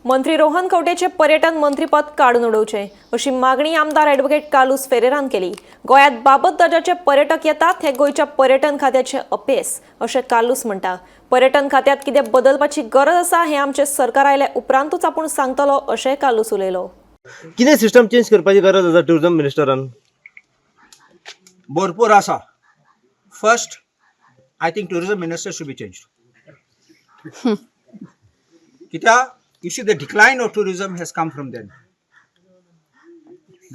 मंत्री रोहन खंवटेचे पर्यटन मंत्रीपद काडून उडोवचें अशी मागणी आमदार ॲडव्होकेट कालूस फेरेरान केली। गोंयांत बाबत दर्जाचे पर्यटक येतात हे गोंयच्या पर्यटन खात्याचे अपेस अशें कालूस म्हणटा। पर्यटन खात्यांत कितें बदलपाची गरज आसा हें आमचे सरकार आयले उपरांतूच आपूण सांगतलो अशें कालूस उलयलो। कितें सिस्टम चेंज करपाची गरज आसा टुरिझम मिनिस्टरान? भरपूर आसा। First, I think tourism minister should be changed. Kityaq, you see the decline of tourism has come from them.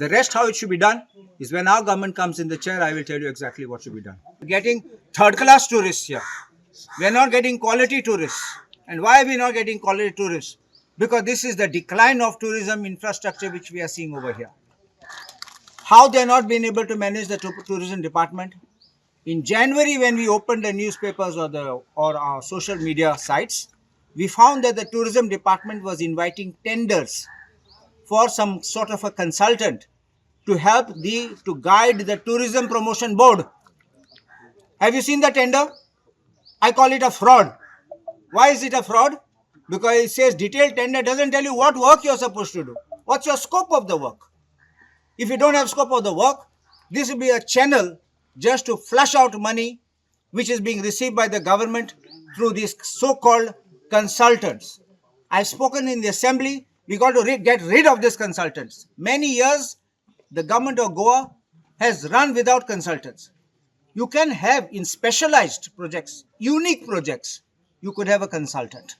The rest how it should be done is when our government comes in the chair, I will tell you exactly what should be done. Getting third class tourists here. We are not getting quality tourists. And why are we not getting quality tourists? Because this is the decline of tourism infrastructure which we are seeing over here. How they are not being able to manage the tourism department? In January, when we opened the newspapers or our social media sites, we found that the tourism department was inviting tenders for some sort of a consultant to help to guide the tourism promotion board. Have you seen the tender? I call it a fraud. Why is it a fraud? Because it says detailed tender doesn't tell you what work you're supposed to do. What's your scope of the work? If you don't have scope of the work, this will be a channel just to flush out money which is being received by the government through these so-called consultants. I've spoken in the assembly, we got to get rid of these consultants. Many years, the government of Goa has run without consultants. You can have in specialized projects, unique projects, you could have a consultant.